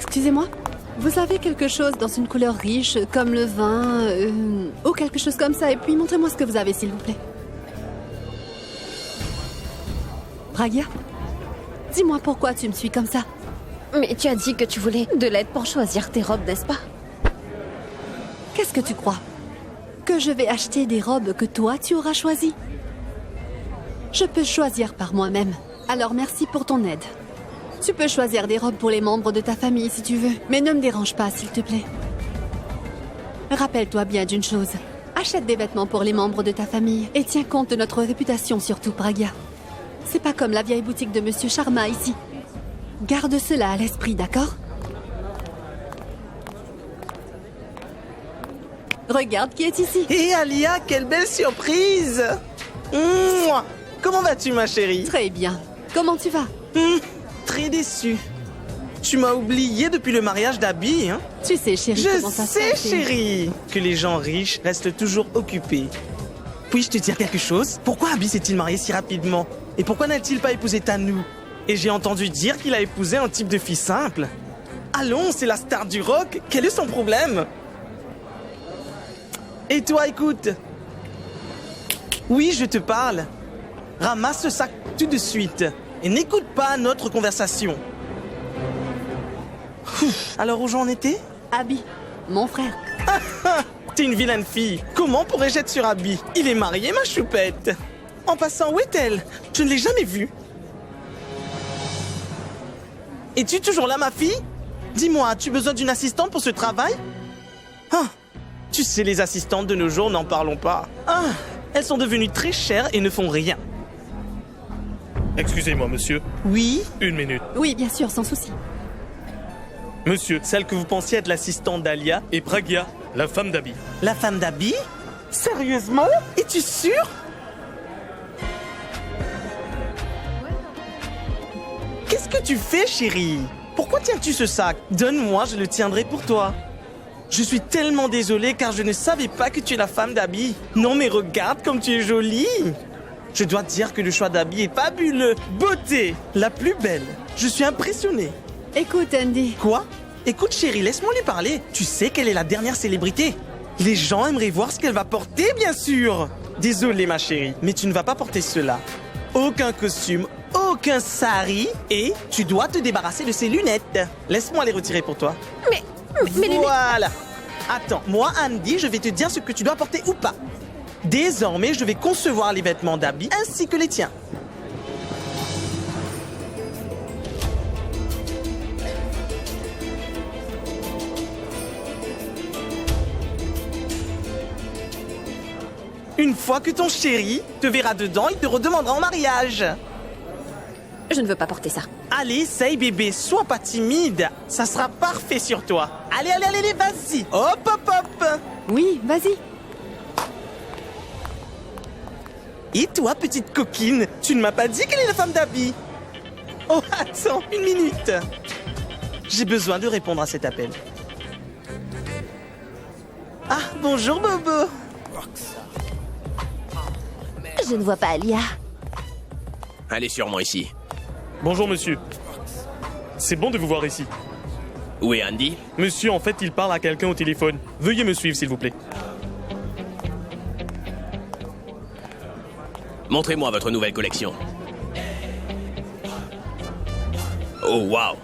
Excusez-moi, vous avez quelque chose dans une couleur riche, comme le vin, ou quelque chose comme ça, et puis montrez-moi ce que vous avez, s'il vous plaît. Pragya, dis-moi pourquoi tu me suis comme ça. Mais tu as dit que tu voulais de l'aide pour choisir tes robes, n'est-ce pas? Qu'est-ce que tu crois? Que je vais acheter des robes que toi, tu auras choisies? Je peux choisir par moi-même, alors merci pour ton aide. Tu peux choisir des robes pour les membres de ta famille si tu veux, mais ne me dérange pas, s'il te plaît. Rappelle-toi bien d'une chose. Achète des vêtements pour les membres de ta famille et tiens compte de notre réputation, surtout, Pragya. C'est pas comme la vieille boutique de Monsieur Sharma ici. Garde cela à l'esprit, d'accord? Regarde qui est ici. Hé Alia, quelle belle surprise! Mouah. Comment vas-tu, ma chérie? Très bien. Comment tu vas? Très déçu. Tu m'as oublié depuis le mariage d'Abby, hein? Tu sais, chérie, Je comment ça se sais, passe. chérie, que les gens riches restent toujours occupés. Puis-je te dire quelque chose? Pourquoi Abby s'est-il marié si rapidement? Et pourquoi n'a-t-il pas épousé Tanu? Et j'ai entendu dire qu'il a épousé un type de fille simple. Allons, c'est la star du rock. Quel est son problème? Et toi, écoute. Oui, je te parle. Ramasse ce sac tout de suite. Et n'écoute pas notre conversation. Alors où j'en étais? Abby, mon frère. T'es une vilaine fille. Comment pourrais-je être sur Abby? Il est marié, ma choupette. En passant, où est-elle? Je ne l'ai jamais vue. Es-tu toujours là, ma fille? Dis-moi, as-tu besoin d'une assistante pour ce travail? Ah, tu sais, les assistantes de nos jours, n'en parlons pas. Ah, elles sont devenues très chères et ne font rien. Excusez-moi, monsieur. Oui? Une minute. Oui, bien sûr, sans souci. Monsieur, Celle que vous pensiez être l'assistante d'Alia? et Pragya, la femme d'Abby. La femme d'Abby? Sérieusement? Es-tu sûr? Qu'est-ce que tu fais, chérie? Pourquoi tiens-tu ce sac? Donne-moi, je le tiendrai pour toi. Je suis tellement désolé car je ne savais pas que tu es la femme d'Abby. Non mais regarde comme tu es jolie. Je dois te dire que le choix d'Abby est fabuleux. Beauté, la plus belle. Je suis impressionné. Écoute, Andy. Quoi? Écoute chérie, laisse-moi lui parler. Tu sais quelle est la dernière célébrité? Les gens aimeraient voir ce qu'elle va porter, bien sûr. Désolé ma chérie, mais tu ne vas pas porter cela. Aucun costume, aucun sari, et tu dois te débarrasser de ces lunettes. Laisse-moi les retirer pour toi. Mais les lunettes... Voilà. Attends, moi Andy, je vais te dire ce que tu dois porter ou pas. Désormais, je vais concevoir les vêtements d'Abby ainsi que les tiens. Une fois que ton chéri te verra dedans, il te redemandera en mariage. Je ne veux pas porter ça. Allez, essaye bébé, sois pas timide. Ça sera parfait sur toi. Allez, allez, allez, vas-y. Hop, hop, hop. Oui, vas-y. Et toi, petite coquine, tu ne m'as pas dit qu'elle est la femme d'Abby? Oh, attends, une minute. J'ai besoin de répondre à cet appel. Ah, bonjour, Bobo. Je ne vois pas Alia. Elle est sûrement ici. Bonjour, monsieur. C'est bon de vous voir ici. Où est Andy? Monsieur, en fait, il parle à quelqu'un au téléphone. Veuillez me suivre, s'il vous plaît. Montrez-moi votre nouvelle collection. Oh, waouh!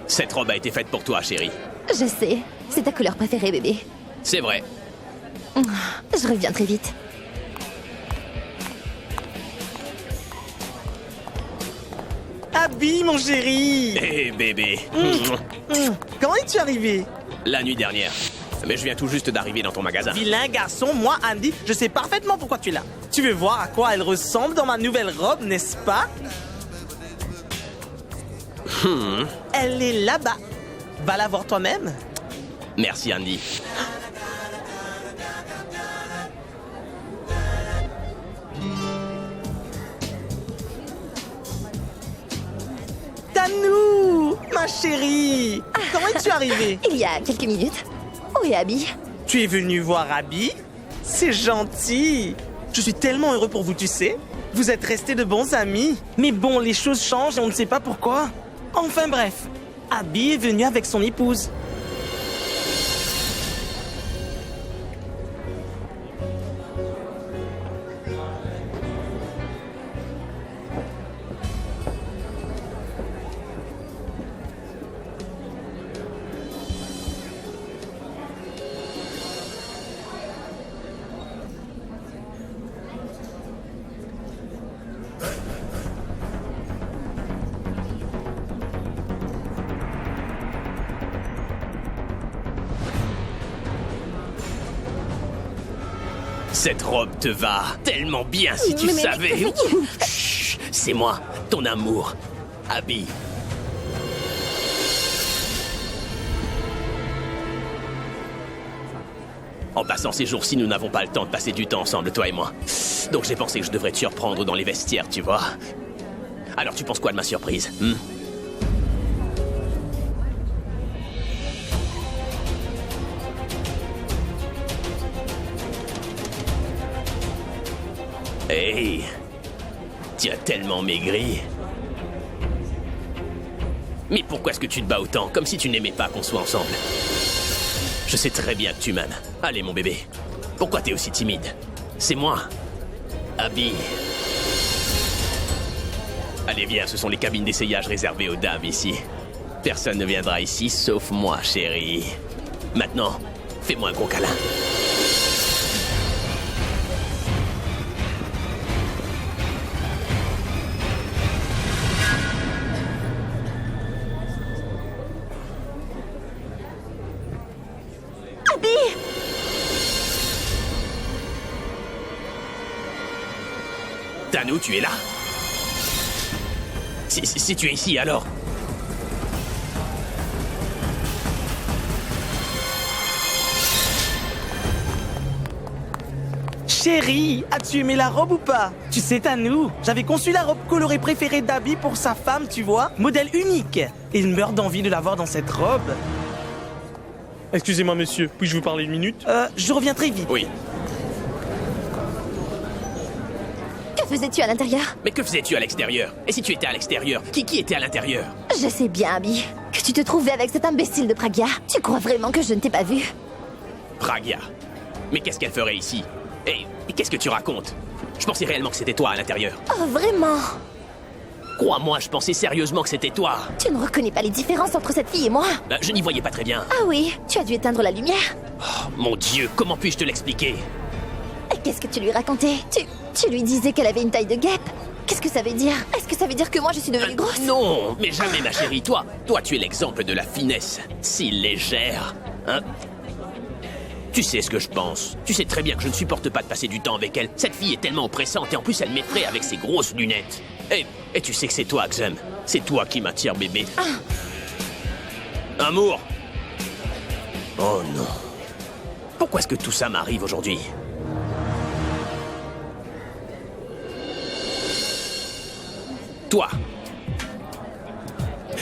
Cette robe a été faite pour toi, chérie. Je sais. C'est ta couleur préférée, bébé. C'est vrai. Je reviens très vite. Abby, mon chéri. Hé, bébé. Quand es-tu arrivé? La nuit dernière. Mais je viens tout juste d'arriver dans ton magasin. Vilain garçon, moi, Andy, je sais parfaitement pourquoi tu es là. Tu veux voir à quoi elle ressemble dans ma nouvelle robe, n'est-ce pas? Elle est là-bas. Va la voir toi-même. Merci, Andy. Tanou, ma chérie. Comment es-tu arrivée? Il y a quelques minutes. Où est Abby? Tu es venu voir Abby? C'est gentil. Je suis tellement heureux pour vous, tu sais. Vous êtes restés de bons amis. Mais bon, les choses changent et on ne sait pas pourquoi. Enfin bref, Abby est venue avec son épouse. Cette robe te va tellement bien si tu savais. Chut, c'est moi, ton amour, Abby. En passant ces jours-ci, nous n'avons pas le temps de passer du temps ensemble, toi et moi. Donc j'ai pensé que je devrais te surprendre dans les vestiaires, tu vois. Alors tu penses quoi de ma surprise, Hey, tu as tellement maigri. Mais pourquoi est-ce que tu te bats autant, comme si tu n'aimais pas qu'on soit ensemble? Je sais très bien que tu m'aimes. Allez, mon bébé. Pourquoi t'es aussi timide? C'est moi, Abby. Allez, viens, ce sont les cabines d'essayage réservées aux dames ici. Personne ne viendra ici sauf moi, chérie. Maintenant, fais-moi un gros câlin. Tanou, tu es là? Si tu es ici, alors... Chérie, as-tu aimé la robe ou pas? Tu sais, Tanou, j'avais conçu la robe colorée préférée d'Abby pour sa femme, tu vois? Modèle unique. Et il meurt d'envie de la voir dans cette robe. Excusez-moi, monsieur, puis-je vous parler une minute? Je reviens très vite. Oui. Que faisais-tu à l'intérieur? Mais que faisais-tu à l'extérieur? Et si tu étais à l'extérieur, qui était à l'intérieur? Je sais bien, Abby, que tu te trouvais avec cet imbécile de Pragia. Tu crois vraiment que je ne t'ai pas vu? Pragia. Mais qu'est-ce qu'elle ferait ici? Et qu'est-ce que tu racontes? Je pensais réellement que c'était toi à l'intérieur. Oh, vraiment? Crois-moi, je pensais sérieusement que c'était toi. Tu ne reconnais pas les différences entre cette fille et moi? Je n'y voyais pas très bien. Ah oui, tu as dû éteindre la lumière. Oh, mon Dieu, comment puis-je te l'expliquer? Et qu'est-ce que tu lui racontais? Tu lui disais qu'elle avait une taille de guêpe? Qu'est-ce que ça veut dire? Est-ce que ça veut dire que moi je suis devenue grosse? Non, mais jamais, ma chérie. Toi, tu es l'exemple de la finesse. Si légère, hein? Tu sais ce que je pense. Tu sais très bien que je ne supporte pas de passer du temps avec elle. Cette fille est tellement oppressante et en plus elle m'effraie avec ses grosses lunettes. Et tu sais que c'est toi, Xem. C'est toi qui m'attire, bébé. Amour! Oh non. Pourquoi est-ce que tout ça m'arrive aujourd'hui? Toi!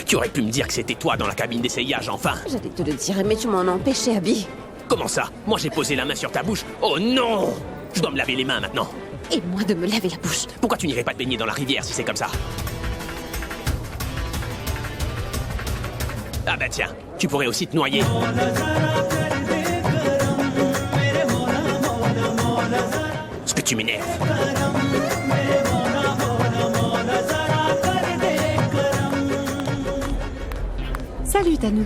Tu aurais pu me dire que c'était toi dans la cabine d'essayage, enfin! J'allais te le dire, mais tu m'en as empêché, Abby. Comment ça? Moi j'ai posé la main sur ta bouche. Oh non! Je dois me laver les mains maintenant. Et moi de me laver la bouche. Pourquoi tu n'irais pas te baigner dans la rivière si c'est comme ça? Ah bah tiens, tu pourrais aussi te noyer. Ce que tu m'énerves. Salut, Tanou.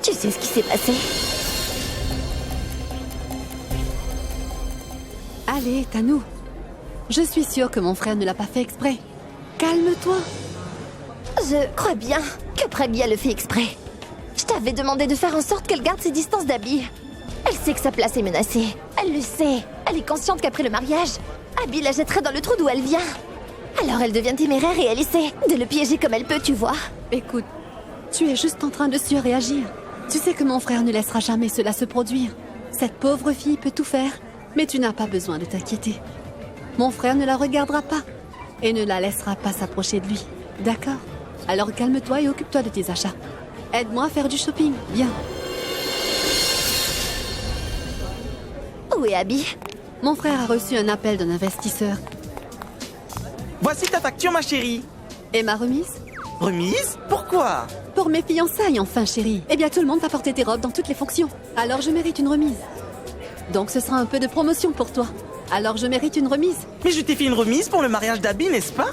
Tu sais ce qui s'est passé? Allez, Tanou. Je suis sûre que mon frère ne l'a pas fait exprès. Calme-toi. Je crois bien que Pragia le fait exprès. Je t'avais demandé de faire en sorte qu'elle garde ses distances d'Abby. Elle sait que sa place est menacée. Elle le sait. Elle est consciente qu'après le mariage, Abby la jetterait dans le trou d'où elle vient. Alors elle devient téméraire et elle essaie de le piéger comme elle peut, tu vois. Écoute, tu es juste en train de surréagir. Tu sais que mon frère ne laissera jamais cela se produire. Cette pauvre fille peut tout faire, mais tu n'as pas besoin de t'inquiéter. Mon frère ne la regardera pas et ne la laissera pas s'approcher de lui. D'accord? Alors calme-toi et occupe-toi de tes achats. Aide-moi à faire du shopping, viens. Où est Abby? Mon frère a reçu un appel d'un investisseur. Voici ta facture, ma chérie. Et ma remise? Remise? Pourquoi? Pour mes fiançailles, enfin, chérie. Eh bien, tout le monde va porter tes robes dans toutes les fonctions. Alors, je mérite une remise. Donc, ce sera un peu de promotion pour toi. Alors, je mérite une remise. Mais je t'ai fait une remise pour le mariage d'Abby, n'est-ce pas?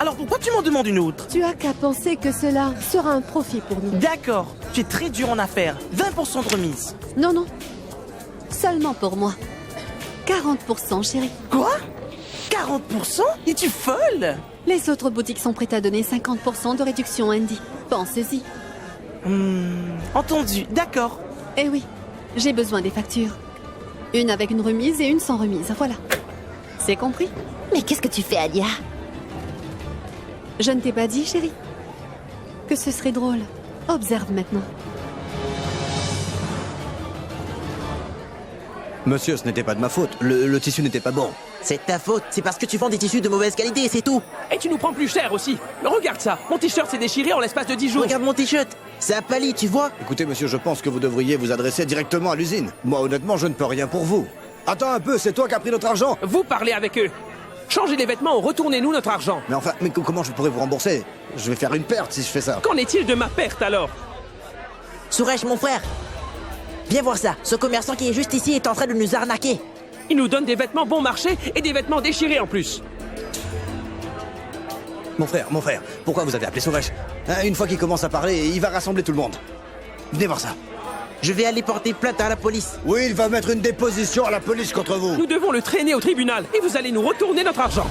Alors pourquoi tu m'en demandes une autre? Tu as qu'à penser que cela sera un profit pour nous. D'accord, tu es très dur en affaires. 20% de remise. Non, non. Seulement pour moi. 40%, chérie. Quoi? 40%? Es-tu folle? Les autres boutiques sont prêtes à donner 50% de réduction, Andy. Pensez-y. Entendu, d'accord. Eh oui, j'ai besoin des factures. Une avec une remise et une sans remise, voilà. C'est compris? Mais qu'est-ce que tu fais, Alia? Je ne t'ai pas dit, chérie, que ce serait drôle. Observe maintenant. Monsieur, ce n'était pas de ma faute. Le tissu n'était pas bon. C'est ta faute, c'est parce que tu vends des tissus de mauvaise qualité, c'est tout. Et tu nous prends plus cher aussi. Regarde ça, mon t-shirt s'est déchiré en l'espace de 10 jours. Regarde mon t-shirt, c'est à pali, tu vois. Écoutez, monsieur, je pense que vous devriez vous adresser directement à l'usine. Moi, honnêtement, je ne peux rien pour vous. Attends un peu, c'est toi qui as pris notre argent. Vous parlez avec eux. Changez les vêtements ou retournez-nous notre argent. Mais enfin, comment je pourrais vous rembourser? Je vais faire une perte si je fais ça. Qu'en est-il de ma perte alors? Suresh, mon frère, viens voir ça. Ce commerçant qui est juste ici est en train de nous arnaquer. Il nous donne des vêtements bon marché et des vêtements déchirés en plus. Mon frère, pourquoi vous avez appelé Suresh? Hein, une fois qu'il commence à parler, il va rassembler tout le monde. Venez voir ça. Je vais aller porter plainte à la police. Oui, il va mettre une déposition à la police contre vous. Nous devons le traîner au tribunal et vous allez nous retourner notre argent.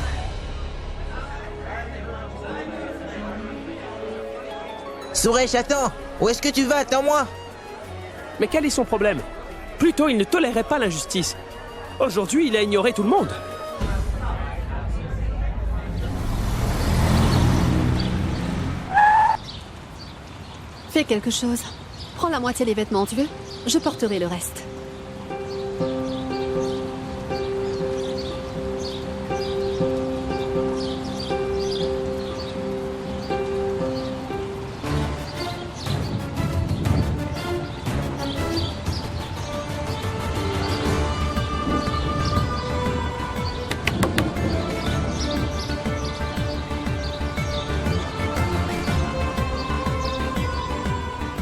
Suresh, attends. Où est-ce que tu vas? Attends-moi. Mais quel est son problème? Plutôt, il ne tolérait pas l'injustice. Aujourd'hui, il a ignoré tout le monde. Fais quelque chose. Prends la moitié des vêtements, tu veux? Je porterai le reste.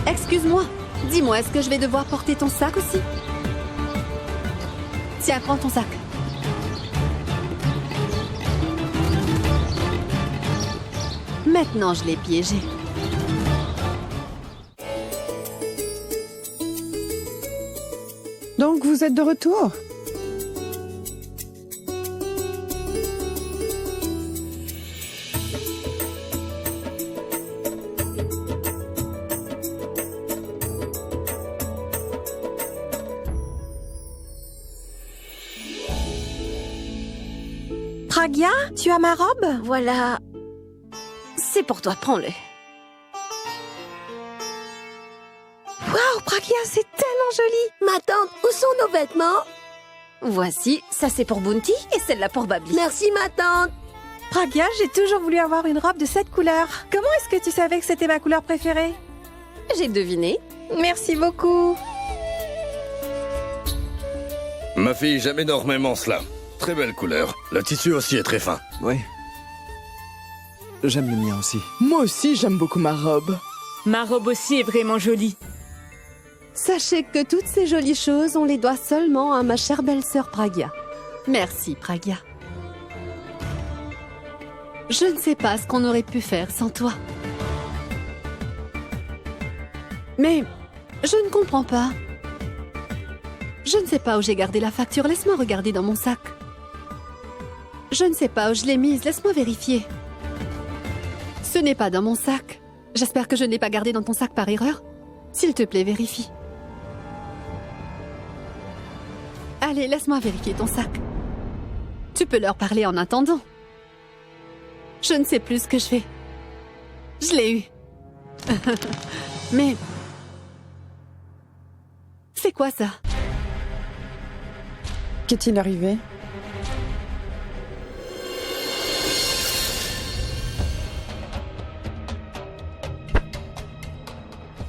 Excuse-moi, dis-moi, est-ce que je vais devoir porter ton sac aussi? Tiens, prends ton sac. Maintenant, je l'ai piégé. Donc vous êtes de retour? Pragya, tu as ma robe? Voilà. C'est pour toi, prends-le. Waouh, Pragya, c'est tellement joli! Ma tante, où sont nos vêtements? Voici, ça c'est pour Bounty et celle-là pour Babli. Merci, ma tante. Pragya, j'ai toujours voulu avoir une robe de cette couleur. Comment est-ce que tu savais que c'était ma couleur préférée? J'ai deviné. Merci beaucoup. Ma fille, j'aime énormément cela. Très belle couleur. Le tissu aussi est très fin. Oui. J'aime le mien aussi. Moi aussi, j'aime beaucoup ma robe. Ma robe aussi est vraiment jolie. Sachez que toutes ces jolies choses, on les doit seulement à ma chère belle-sœur Pragya. Merci, Pragya. Je ne sais pas ce qu'on aurait pu faire sans toi. Mais je ne comprends pas. Je ne sais pas où j'ai gardé la facture. Laisse-moi regarder dans mon sac. Je ne sais pas où je l'ai mise. Laisse-moi vérifier. Ce n'est pas dans mon sac. J'espère que je ne l'ai pas gardé dans ton sac par erreur. S'il te plaît, vérifie. Allez, laisse-moi vérifier ton sac. Tu peux leur parler en attendant. Je ne sais plus ce que je fais. Je l'ai eu. Mais... c'est quoi ça? Qu'est-il arrivé?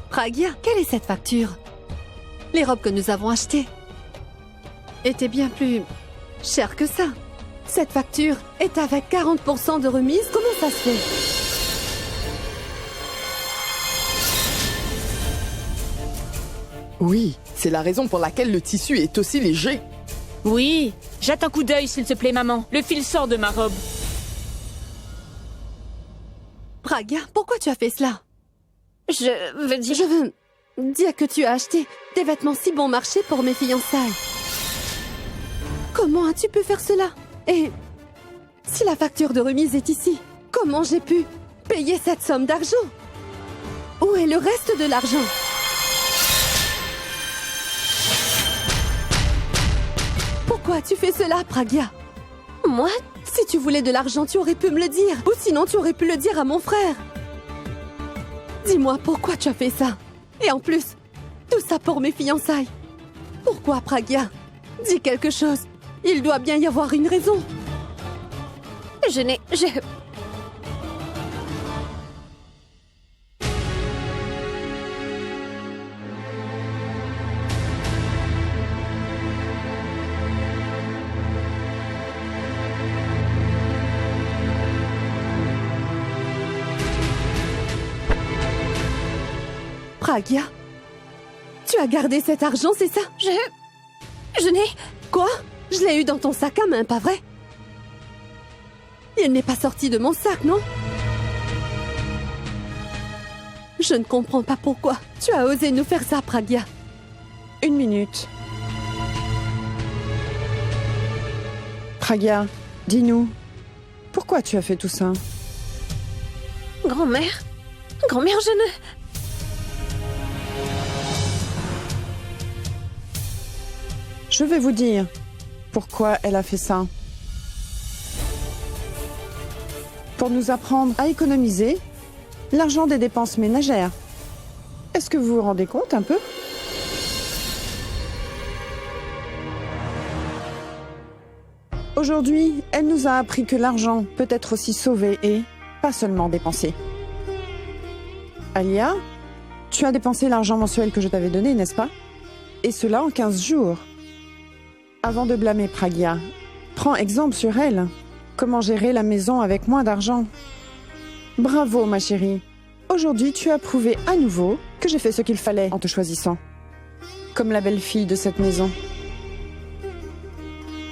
Pragya, quelle est cette facture? Les robes que nous avons achetées étaient bien plus chères que ça. Cette facture est avec 40% de remise. Comment ça se fait? Oui, c'est la raison pour laquelle le tissu est aussi léger. Oui, jette un coup d'œil s'il te plaît, maman. Le fil sort de ma robe. Pragya, pourquoi tu as fait cela? Je veux dire... Je veux dire que tu as acheté des vêtements si bon marché pour mes fiançailles. Comment as-tu pu faire cela? Et si la facture de remise est ici, comment j'ai pu payer cette somme d'argent? Où est le reste de l'argent? Pourquoi as-tu fait cela, Pragya? Moi? Si tu voulais de l'argent, tu aurais pu me le dire. Ou sinon, tu aurais pu le dire à mon frère. Dis-moi pourquoi tu as fait ça. Et en plus, tout ça pour mes fiançailles. Pourquoi, Pragya? Dis quelque chose. Il doit bien y avoir une raison. Je... Pragya, tu as gardé cet argent, c'est ça? Je n'ai... Quoi? Je l'ai eu dans ton sac à main, pas vrai? Il n'est pas sorti de mon sac, non? Je ne comprends pas pourquoi tu as osé nous faire ça, Pragya. 1 minute. Pragya, dis-nous, pourquoi tu as fait tout ça? Grand-mère, je ne... Je vais vous dire pourquoi elle a fait ça. Pour nous apprendre à économiser l'argent des dépenses ménagères. Est-ce que vous vous rendez compte un peu? Aujourd'hui, elle nous a appris que l'argent peut être aussi sauvé et pas seulement dépensé. Alia, tu as dépensé l'argent mensuel que je t'avais donné, n'est-ce pas? Et cela en 15 jours. Avant de blâmer Pragya, prends exemple sur elle. Comment gérer la maison avec moins d'argent? Bravo, ma chérie. Aujourd'hui, tu as prouvé à nouveau que j'ai fait ce qu'il fallait en te choisissant. Comme la belle-fille de cette maison.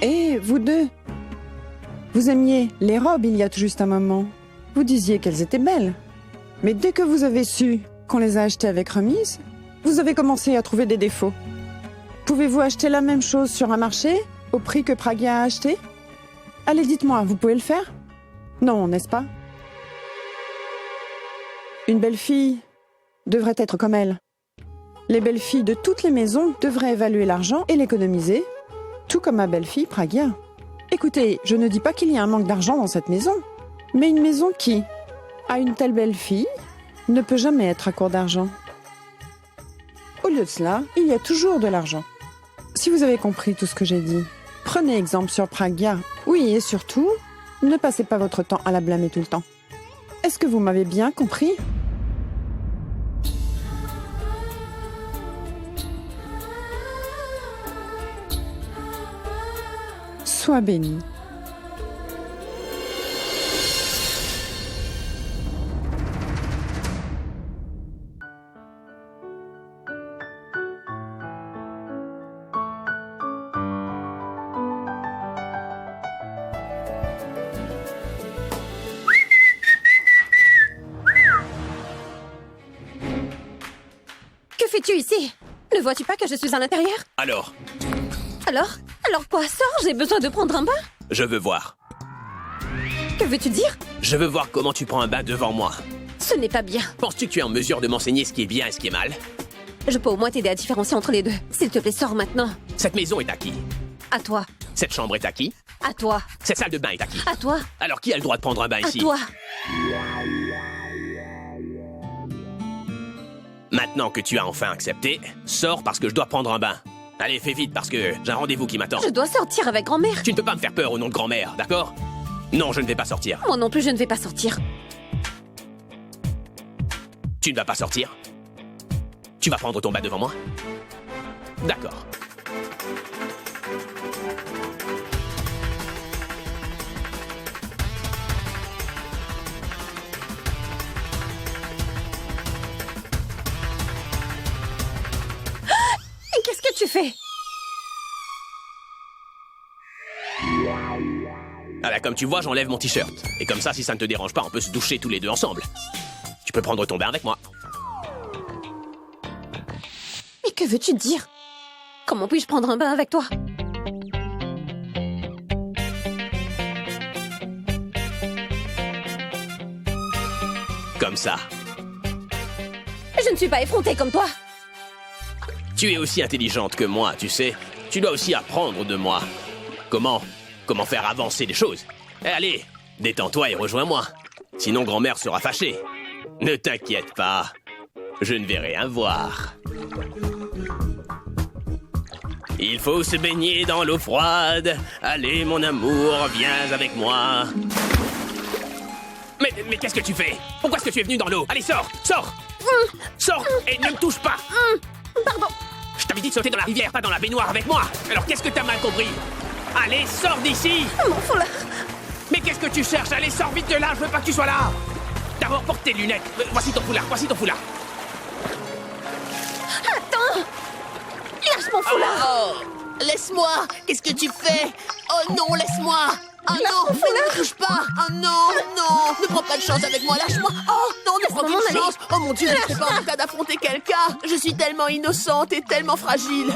Et vous deux, vous aimiez les robes il y a tout juste un moment. Vous disiez qu'elles étaient belles. Mais dès que vous avez su qu'on les a achetées avec remise, vous avez commencé à trouver des défauts. Pouvez-vous acheter la même chose sur un marché, au prix que Pragya a acheté? Allez, dites-moi, vous pouvez le faire? Non, n'est-ce pas? Une belle fille devrait être comme elle. Les belles filles de toutes les maisons devraient évaluer l'argent et l'économiser, tout comme ma belle-fille Pragya. Écoutez, je ne dis pas qu'il y a un manque d'argent dans cette maison, mais une maison qui a une telle belle-fille ne peut jamais être à court d'argent. Au lieu de cela, il y a toujours de l'argent. Si vous avez compris tout ce que j'ai dit, prenez exemple sur Pragya. Oui, et surtout, ne passez pas votre temps à la blâmer tout le temps. Est-ce que vous m'avez bien compris? Sois béni. Que fais-tu ici? Ne vois-tu pas que je suis à l'intérieur? Alors, Alors quoi? Sors, j'ai besoin de prendre un bain. je veux voir. Que veux-tu dire? Je veux voir comment tu prends un bain devant moi. Ce n'est pas bien. Penses-tu que tu es en mesure de m'enseigner ce qui est bien et ce qui est mal? Je peux au moins t'aider à différencier entre les deux. S'il te plaît, sors maintenant. Cette maison est à qui? À toi. Cette chambre est à qui? À toi. Cette salle de bain est à qui? À toi. Alors qui a le droit de prendre un bain À ici? toi. Maintenant que tu as enfin accepté, sors parce que je dois prendre un bain. Allez, fais vite parce que j'ai un rendez-vous qui m'attend. Je dois sortir avec grand-mère. Tu ne peux pas me faire peur au nom de grand-mère, d'accord? Non, je ne vais pas sortir. Moi non plus, je ne vais pas sortir. Tu ne vas pas sortir? Tu vas prendre ton bain devant moi? D'accord. tu fais? Ah bah, comme tu vois, j'enlève mon t-shirt. Et comme ça, si ça ne te dérange pas, on peut se doucher tous les deux ensemble. Tu peux prendre ton bain avec moi. Mais que veux-tu dire? Comment puis-je prendre un bain avec toi? Comme ça. Je ne suis pas effrontée comme toi. Tu es aussi intelligente que moi, tu sais. Tu dois aussi apprendre de moi. Comment faire avancer les choses. Eh, allez, détends-toi et rejoins-moi. Sinon, grand-mère sera fâchée. Ne t'inquiète pas. Je ne vais rien voir. Il faut se baigner dans l'eau froide. Allez, mon amour, viens avec moi. Mais qu'est-ce que tu fais? Pourquoi est-ce que tu es venu dans l'eau? Allez, sors! Sors! Sors et ne me touche pas! Pardon. Je t'avais dit de sauter dans la rivière, pas dans la baignoire avec moi! Alors qu'est-ce que t'as mal compris? Allez, sors d'ici! Mon foulard. Mais qu'est-ce que tu cherches? Allez, sors vite de là, je veux pas que tu sois là! D'abord, porte tes lunettes. Voici ton foulard, voici ton foulard. Attends! Lâche mon foulard! Oh, laisse-moi! Qu'est-ce que tu fais? Oh non, laisse-moi! Oh non, ne me touche pas! Oh non, non! Ne prends pas de chance avec moi, lâche-moi! Oh non, ne prends pas de chance! Oh mon Dieu, je ne suis pas en état d'affronter quelqu'un! Je suis tellement innocente et tellement fragile!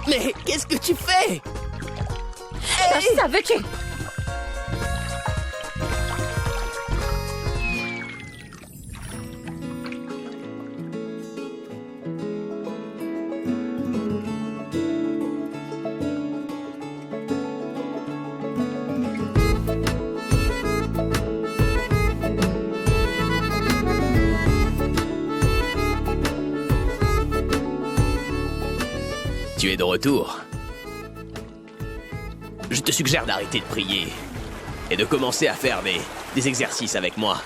Mais qu'est-ce que tu fais? Hey! Ça veux-tu? Tu es de retour. Je te suggère d'arrêter de prier et de commencer à faire des exercices avec moi.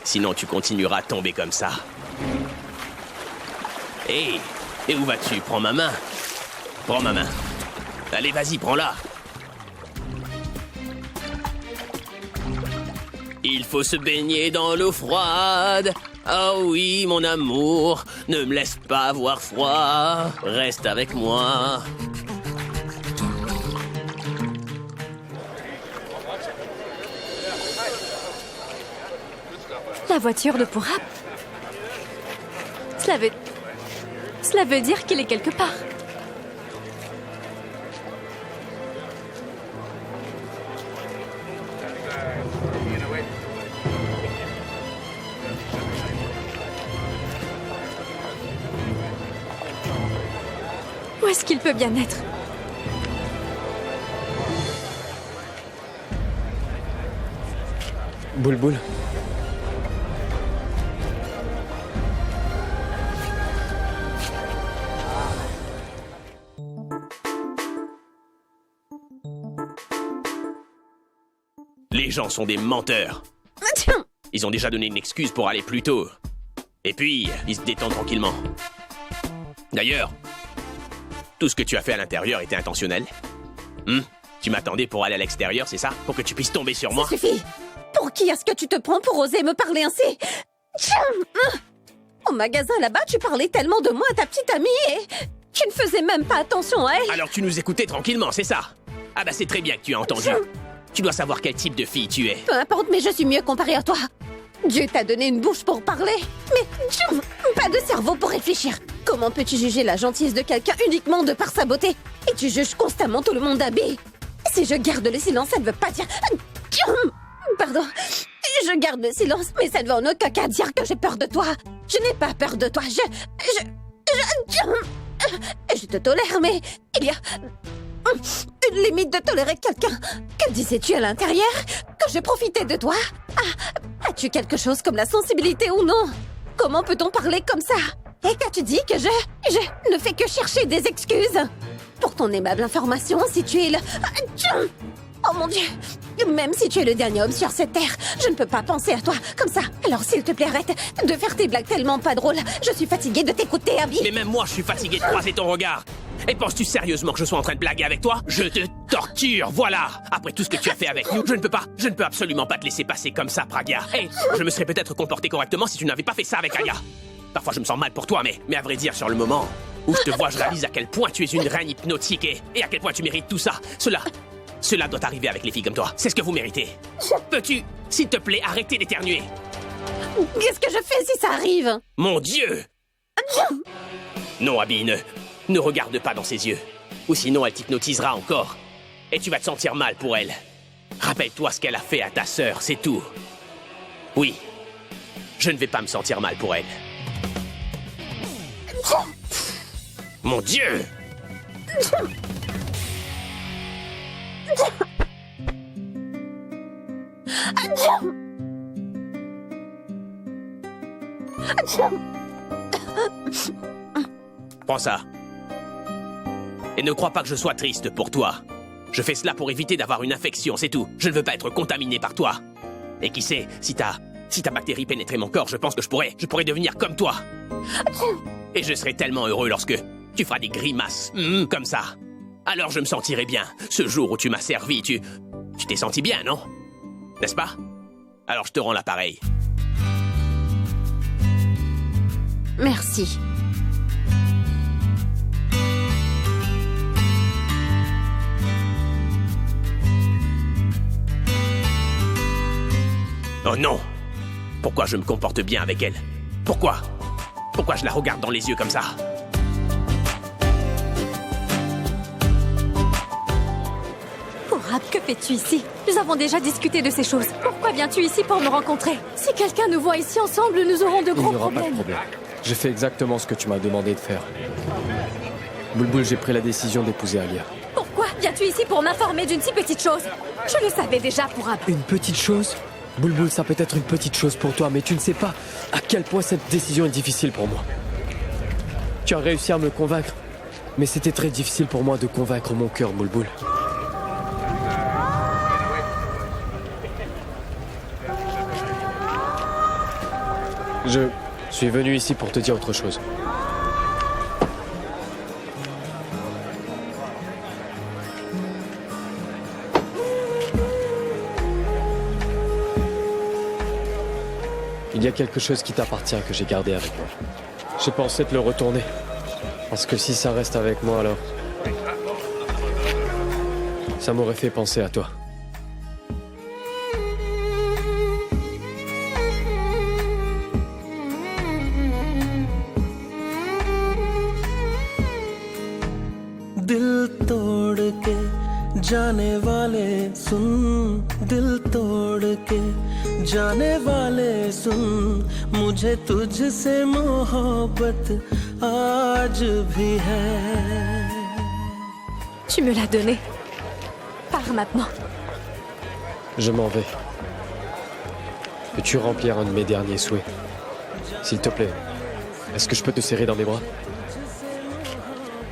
Sinon, tu continueras à tomber comme ça. Hé, et où vas-tu? Prends ma main. Prends ma main. Allez, vas-y, prends-la. Il faut se baigner dans l'eau froide. Oh oui, mon amour, ne me laisse pas avoir froid. Reste avec moi. La voiture de Pourrap. Cela veut dire qu'il est quelque part. Où est-ce qu'il peut bien être? Boule. Les gens sont des menteurs. Ils ont déjà donné une excuse pour aller plus tôt. Et puis, ils se détendent tranquillement. D'ailleurs, tout ce que tu as fait à l'intérieur était intentionnel. Tu m'attendais pour aller à l'extérieur, c'est ça? Pour que tu puisses tomber sur moi? Ça suffit! Pour qui est-ce que tu te prends pour oser me parler ainsi? Au magasin là-bas, tu parlais tellement de moi à ta petite amie et tu ne faisais même pas attention à elle. Alors tu nous écoutais tranquillement, c'est ça? Ah bah c'est très bien que tu as entendu. Tu dois savoir quel type de fille tu es. Peu importe, mais je suis mieux comparée à toi. Dieu t'a donné une bouche pour parler, mais pas de cerveau pour réfléchir. Comment peux-tu juger la gentillesse de quelqu'un uniquement de par sa beauté? Et tu juges constamment tout le monde d'habillé. Si je garde le silence, ça ne veut pas dire... Pardon. Je garde le silence, mais ça ne veut en aucun cas dire que j'ai peur de toi. Je n'ai pas peur de toi. Je te tolère, mais il y a une limite de tolérer quelqu'un. Que disais-tu à l'intérieur? Que je profitais de toi? As-tu quelque chose comme la sensibilité ou non? Comment peut-on parler comme ça? Et qu'as-tu dit que je ne fais que chercher des excuses? Pour ton aimable information, si tu es le... Oh mon Dieu! Même si tu es le dernier homme sur cette terre, je ne peux pas penser à toi comme ça. Alors s'il te plaît, arrête de faire tes blagues tellement pas drôles. Je suis fatiguée de t'écouter, Abby. Mais même moi, je suis fatigué de croiser ton regard. Et penses-tu sérieusement que je sois en train de blaguer avec toi? Je te torture, voilà! Après tout ce que tu as fait avec nous, je ne peux absolument pas te laisser passer comme ça, Pragya. Hey, je me serais peut-être comporté correctement si tu n'avais pas fait ça avec Aya. Parfois, je me sens mal pour toi, mais à vrai dire, sur le moment, Où je te vois, je réalise à quel point tu es une reine hypnotique et à quel point tu mérites tout ça. Cela doit arriver avec les filles comme toi. C'est ce que vous méritez. Peux-tu, s'il te plaît, arrêter d'éternuer? Qu'est-ce que je fais si ça arrive? Mon Dieu! Non, Abby, ne regarde pas dans ses yeux. Ou sinon, elle t'hypnotisera encore. Et tu vas te sentir mal pour elle. Rappelle-toi ce qu'elle a fait à ta sœur, c'est tout. Oui, je ne vais pas me sentir mal pour elle. Mon Dieu! Prends ça. Et ne crois pas que je sois triste pour toi. Je fais cela pour éviter d'avoir une infection, c'est tout. Je ne veux pas être contaminé par toi. Et qui sait, si ta bactérie pénétrait mon corps, je pense que je pourrais devenir comme toi. Et je serai tellement heureux lorsque tu feras des grimaces, comme ça. Alors je me sentirai bien. Ce jour où tu m'as servi, tu t'es senti bien, non? N'est-ce pas? Alors je te rends l'appareil. Merci. Oh non! Pourquoi je me comporte bien avec elle? Pourquoi je la regarde dans les yeux comme ça? Pourab, que fais-tu ici? Nous avons déjà discuté de ces choses. Pourquoi viens-tu ici pour me rencontrer? Si quelqu'un nous voit ici ensemble, nous aurons de gros Il n'y aura pas de problème. J'ai fait exactement ce que tu m'as demandé de faire. Bulbul, j'ai pris la décision d'épouser Alia. Pourquoi viens-tu ici pour m'informer d'une si petite chose? Je le savais déjà, Pourab. Une petite chose? Bulbul, ça peut être une petite chose pour toi, mais tu ne sais pas à quel point cette décision est difficile pour moi. Tu as réussi à me convaincre, mais c'était très difficile pour moi de convaincre mon cœur, Bulbul. Je suis venu ici pour te dire autre chose. Il y a quelque chose qui t'appartient que j'ai gardé avec moi. J'ai pensé te le retourner. Parce que si ça reste avec moi, alors... ça m'aurait fait penser à toi. दिल तोड़ के जाने वाले सुन दिल तोड़ के जाने वाले सुन मुझे तुझसे मोहब्बत आज भी है. Tu me l'as donné. Pars maintenant. Je m'en vais. Peux-tu remplir un de mes derniers souhaits? S'il te plaît, est-ce que je peux te serrer dans mes bras?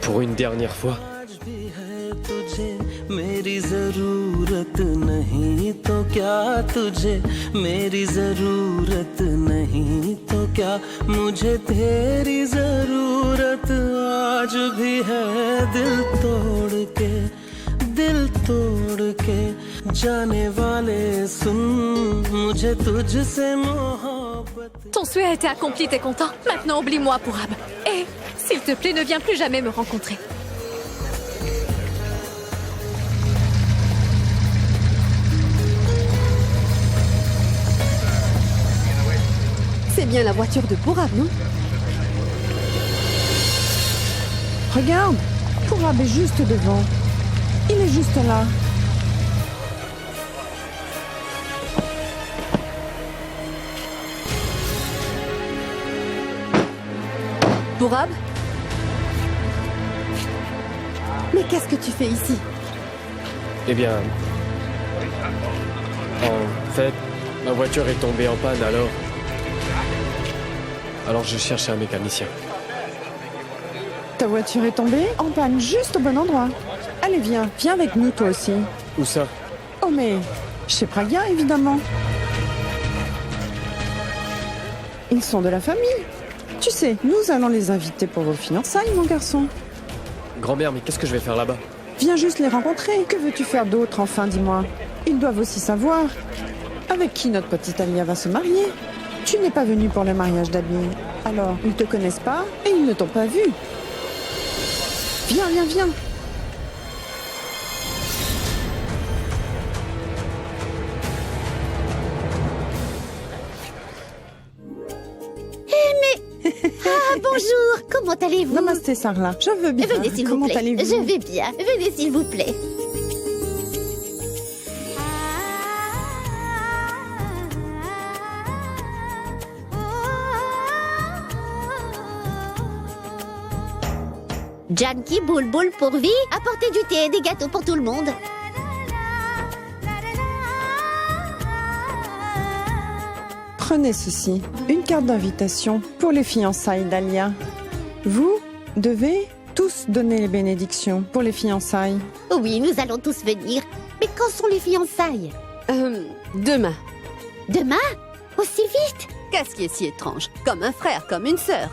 Pour une dernière fois. मेरी जरूरत नहीं तो क्या तुझे मेरी जरूरत नहीं तो क्या मुझे तेरी जरूरत आज भी है. दिल तोड़ के जाने वाले सुन मुझे तुझसे मोहब्बत. Ton souhait a été accompli, t'es content? Maintenant oublie-moi, Pourab. Et, s'il te plaît, ne viens plus jamais me rencontrer. C'est bien la voiture de Pourab, non? Regarde, Pourab est juste devant. Il est juste là. Pourab? Mais qu'est-ce que tu fais ici? Eh bien... en fait, ma voiture est tombée en panne alors je cherche un mécanicien. Ta voiture est tombée en panne juste au bon endroit. Allez, viens avec nous toi aussi. Où ça? Oh mais, chez Pragia évidemment. Ils sont de la famille. Tu sais, nous allons les inviter pour vos fiançailles, mon garçon. Grand-mère, mais qu'est-ce que je vais faire là-bas? Viens juste les rencontrer. Que veux-tu faire d'autre, enfin, dis-moi? Ils doivent aussi savoir avec qui notre petite Alia va se marier. Tu n'es pas venu pour le mariage d'Abby. Alors, ils te connaissent pas et ils ne t'ont pas vu. Viens, viens, viens. Ah, bonjour. Comment allez-vous? Namasté, Sarla. Je veux bien. Venez, s'il vous Comment plaît. allez-vous? Je vais bien. Venez, s'il vous plaît. Janky Bulbul pour vie. Apportez du thé et des gâteaux pour tout le monde. Prenez ceci. Une carte d'invitation pour les fiançailles d'Alia. Vous devez tous donner les bénédictions pour les fiançailles. Oui, nous allons tous venir. Mais quand sont les fiançailles? Demain. Demain? Aussi vite? Qu'est-ce qui est si étrange? Comme un frère, comme une sœur.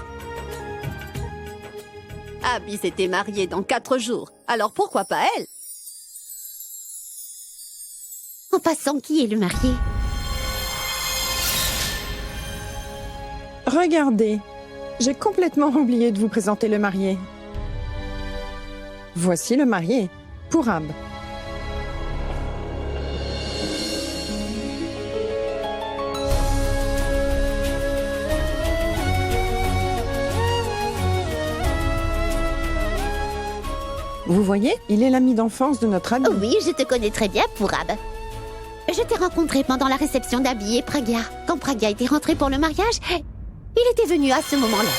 Abby s'était mariée dans 4 jours. Alors pourquoi pas elle? En passant, qui est le marié? Regardez, j'ai complètement oublié de vous présenter le marié. Voici le marié, Pourab. Vous voyez, il est l'ami d'enfance de notre ami. Oh oui, je te connais très bien, Pourab. Je t'ai rencontré pendant la réception d'Abby et Pragya. Quand Pragya était rentré pour le mariage, il était venu à ce moment-là.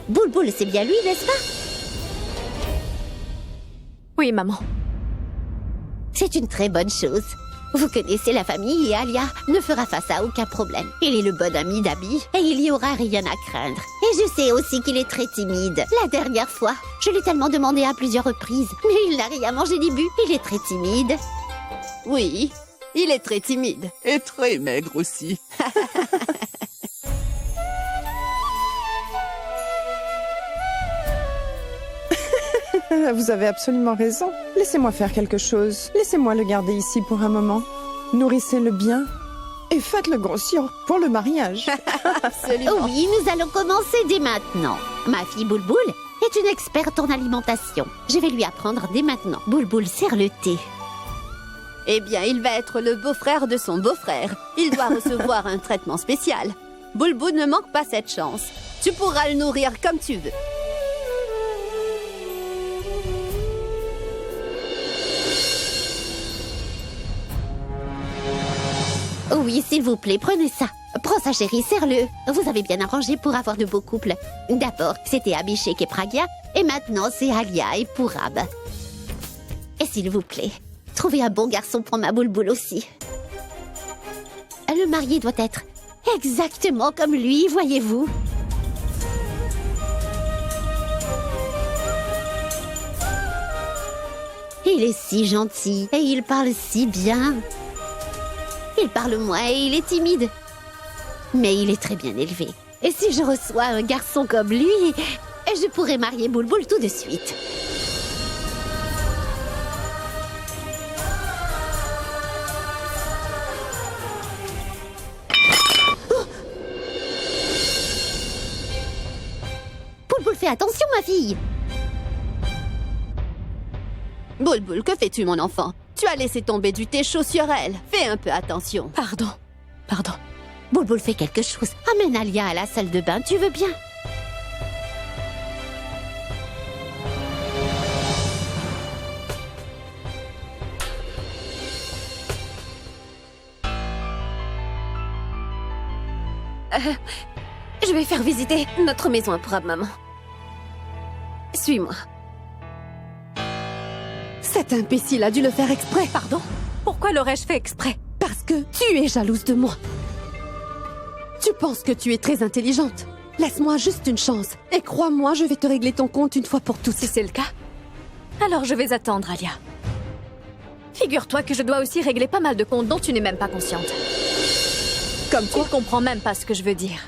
Bulbul, c'est bien lui, n'est-ce pas? Oui, maman. C'est une très bonne chose. Vous connaissez la famille et Alia ne fera face à aucun problème. Il est le bon ami d'Abby et il n'y aura rien à craindre. Et je sais aussi qu'il est très timide. La dernière fois, je l'ai tellement demandé à plusieurs reprises, mais il n'a rien mangé ni bu. Il est très timide. Oui, il est très timide. Et très maigre aussi. Vous avez absolument raison. Laissez-moi faire quelque chose. Laissez-moi le garder ici pour un moment. Nourrissez-le bien et faites-le grossir pour le mariage. Oh oui, nous allons commencer dès maintenant. Ma fille Bulbul est une experte en alimentation. Je vais lui apprendre dès maintenant. Bulbul, sert le thé. Eh bien, il va être le beau-frère de son beau-frère. Il doit recevoir un traitement spécial. Bulbul ne manque pas cette chance. Tu pourras le nourrir comme tu veux. Oui, s'il vous plaît, prenez ça. Prends ça, chérie, serre-le. Vous avez bien arrangé pour avoir de beaux couples. D'abord, c'était Abhishek et Pragya, et maintenant, c'est Alia et Pourab. Et s'il vous plaît, trouvez un bon garçon pour ma Bulbul aussi. Le marié doit être exactement comme lui, voyez-vous. Il est si gentil et il parle si bien. Il parle moins et il est timide. Mais il est très bien élevé. Et si je reçois un garçon comme lui, je pourrais marier Bulbul tout de suite. Oh! Bulbul, fais attention, ma fille! Bulbul, que fais-tu, mon enfant? Tu as laissé tomber du thé chaud sur elle. Fais un peu attention. Pardon. Bulbul, fais quelque chose. Amène Alia à la salle de bain, tu veux bien? Je vais faire visiter notre maison à Pourab, maman. Suis-moi. Cet imbécile a dû le faire exprès. Pardon? Pourquoi l'aurais-je fait exprès? Parce que tu es jalouse de moi. Tu penses que tu es très intelligente. Laisse-moi juste une chance. Et crois-moi, je vais te régler ton compte une fois pour toutes. Si c'est le cas, alors je vais attendre, Alia. Figure-toi que je dois aussi régler pas mal de comptes dont tu n'es même pas consciente. Comme tu ne comprends même pas ce que je veux dire.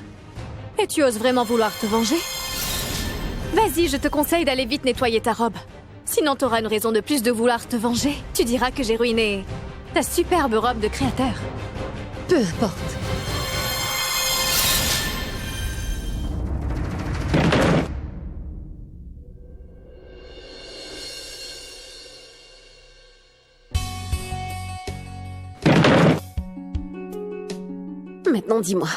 Et tu oses vraiment vouloir te venger? Vas-y, je te conseille d'aller vite nettoyer ta robe. Sinon, t'auras une raison de plus de vouloir te venger. Tu diras que j'ai ruiné ta superbe robe de créateur. Peu importe. Maintenant, dis-moi,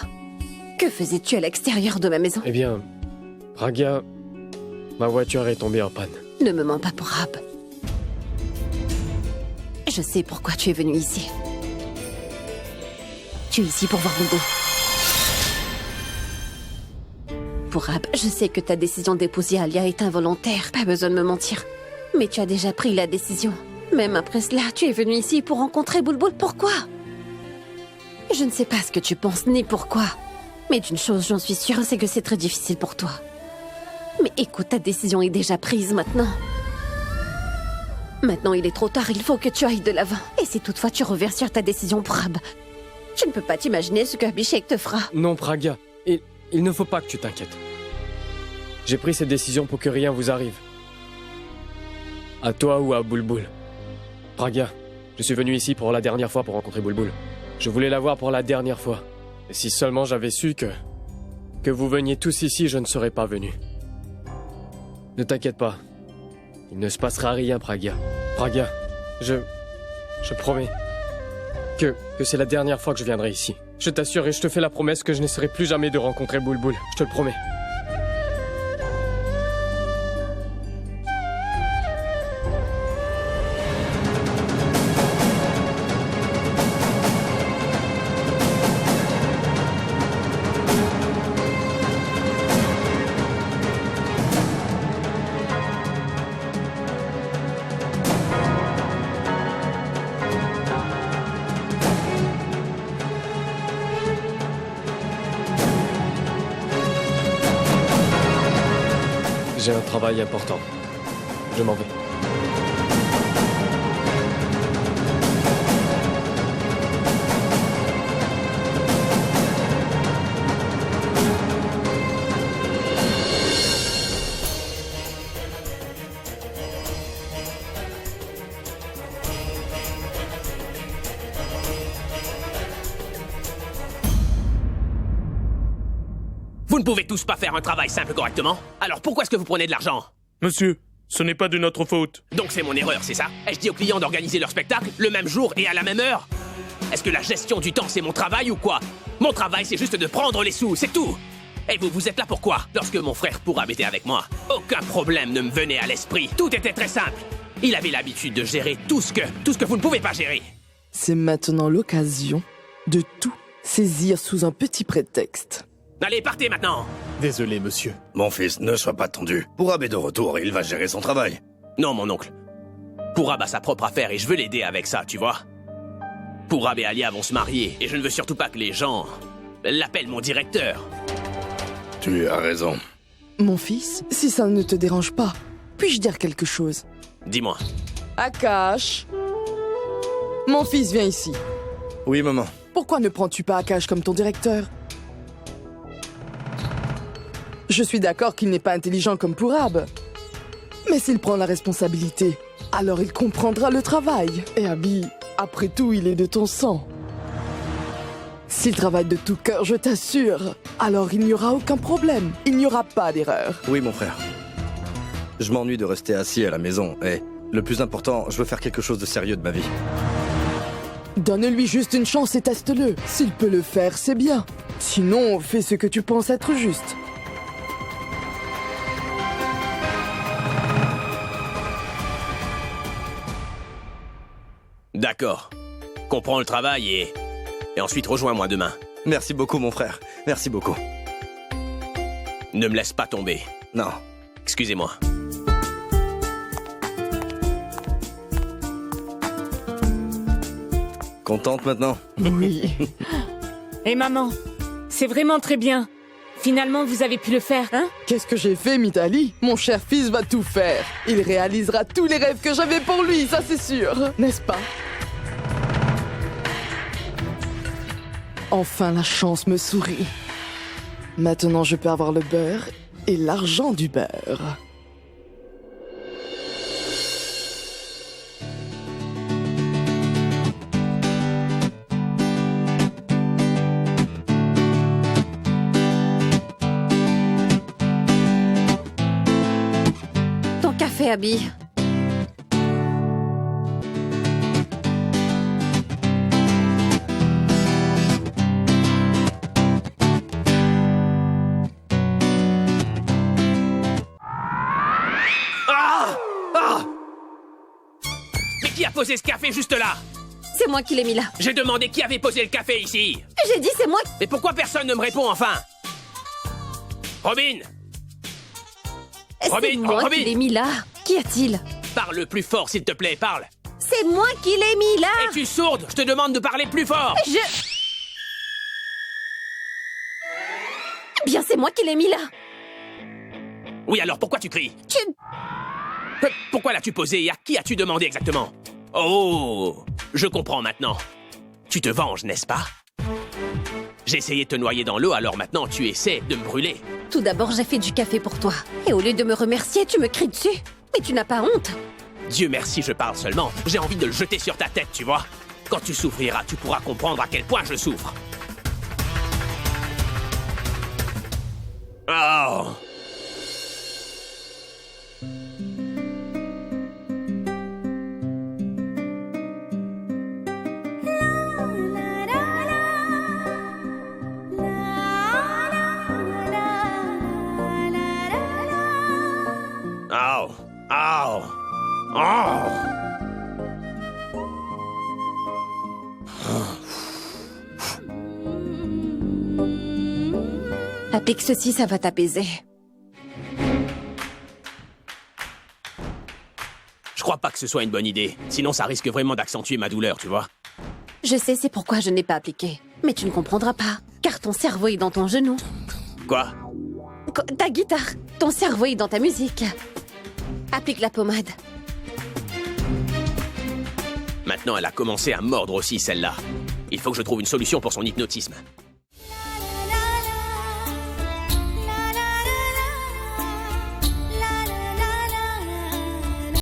que faisais-tu à l'extérieur de ma maison? Eh bien, Pragya, ma voiture est tombée en panne. Ne me mens pas, Purab. Je sais pourquoi tu es venu ici. Tu es ici pour voir Bulbul. Purab, je sais que ta décision d'épouser Alia est involontaire. Pas besoin de me mentir. Mais tu as déjà pris la décision. Même après cela, tu es venu ici pour rencontrer Bulbul. Pourquoi? Je ne sais pas ce que tu penses, ni pourquoi. Mais d'une chose, j'en suis sûre, c'est que c'est très difficile pour toi. Mais écoute, ta décision est déjà prise maintenant. Maintenant, il est trop tard, il faut que tu ailles de l'avant. Et si toutefois tu reviens sur ta décision, Purab, je ne peux pas t'imaginer ce que Abhishek te fera. Non, Pragya, il ne faut pas que tu t'inquiètes. J'ai pris cette décision pour que rien vous arrive. À toi ou à Bulbul. Pragya, je suis venu ici pour la dernière fois pour rencontrer Bulbul. Je voulais la voir pour la dernière fois. Et si seulement j'avais su que vous veniez tous ici, je ne serais pas venu. Ne t'inquiète pas. Il ne se passera rien, Pragya. Pragya, je promets que c'est la dernière fois que je viendrai ici. Je t'assure et je te fais la promesse que je n'essaierai plus jamais de rencontrer Bulbul. Je te le promets. J'ai un travail important. Je m'en vais. Vous ne pouvez tous pas faire un travail simple correctement? Alors pourquoi est-ce que vous prenez de l'argent? Monsieur, ce n'est pas de notre faute. Donc c'est mon erreur, c'est ça? Ai-je dit aux clients d'organiser leur spectacle le même jour et à la même heure? Est-ce que la gestion du temps c'est mon travail ou quoi? Mon travail c'est juste de prendre les sous, c'est tout! Et vous êtes là pour quoi? Lorsque mon frère Purab était avec moi, aucun problème ne me venait à l'esprit. Tout était très simple. Il avait l'habitude de gérer tout ce que vous ne pouvez pas gérer. C'est maintenant l'occasion de tout saisir sous un petit prétexte. Allez, partez maintenant! Désolé, monsieur. Mon fils, ne sois pas tendu. Purab est de retour et il va gérer son travail. Non, mon oncle. Purab a sa propre affaire et je veux l'aider avec ça, tu vois? Purab et Alia vont se marier et je ne veux surtout pas que les gens l'appellent mon directeur. Tu as raison. Mon fils, si ça ne te dérange pas, puis-je dire quelque chose? Dis-moi. Akash. Mon fils, viens ici. Oui, maman. Pourquoi ne prends-tu pas Akash comme ton directeur? Je suis d'accord qu'il n'est pas intelligent comme Purab. Mais s'il prend la responsabilité, alors il comprendra le travail. Et Abhi, après tout, il est de ton sang. S'il travaille de tout cœur, je t'assure, alors il n'y aura aucun problème. Il n'y aura pas d'erreur. Oui, mon frère. Je m'ennuie de rester assis à la maison. Et le plus important, je veux faire quelque chose de sérieux de ma vie. Donne-lui juste une chance et teste-le. S'il peut le faire, c'est bien. Sinon, fais ce que tu penses être juste. D'accord. Comprends le travail et ensuite rejoins-moi demain. Merci beaucoup, mon frère. Merci beaucoup. Ne me laisse pas tomber. Non. Excusez-moi. Contente maintenant? Oui. Et maman, c'est vraiment très bien. Finalement, vous avez pu le faire, hein? Qu'est-ce que j'ai fait, Mithali? Mon cher fils va tout faire. Il réalisera tous les rêves que j'avais pour lui, ça c'est sûr. N'est-ce pas? Enfin, la chance me sourit. Maintenant, je peux avoir le beurre et l'argent du beurre. Ton café, Abhi. Ah! Mais qui a posé ce café juste là? C'est moi qui l'ai mis là. J'ai demandé qui avait posé le café ici. J'ai dit c'est moi. Mais pourquoi personne ne me répond enfin? Robin! C'est moi qui l'ai mis là. Qu'y a-t-il? Parle plus fort, s'il te plaît, parle. C'est moi qui l'ai mis là. Es-tu sourde? Je te demande de parler plus fort. Eh bien, c'est moi qui l'ai mis là. Oui, alors pourquoi tu cries? Pourquoi l'as-tu posé et à qui as-tu demandé exactement? Oh, je comprends maintenant. Tu te venges, n'est-ce pas? J'ai essayé de te noyer dans l'eau, alors maintenant tu essaies de me brûler. Tout d'abord, j'ai fait du café pour toi. Et au lieu de me remercier, tu me cries dessus. Mais tu n'as pas honte. Dieu merci, je parle seulement. J'ai envie de le jeter sur ta tête, tu vois. Quand tu souffriras, tu pourras comprendre à quel point je souffre. Oh! Oh! Oh! Oh! Applique ceci, ça va t'apaiser. Je crois pas que ce soit une bonne idée. Sinon, ça risque vraiment d'accentuer ma douleur, tu vois. Je sais, c'est pourquoi je n'ai pas appliqué. Mais tu ne comprendras pas, car ton cerveau est dans ton genou. Quoi? Ta guitare. Ton cerveau est dans ta musique. Applique la pommade. Maintenant, elle a commencé à mordre aussi, celle-là. Il faut que je trouve une solution pour son hypnotisme.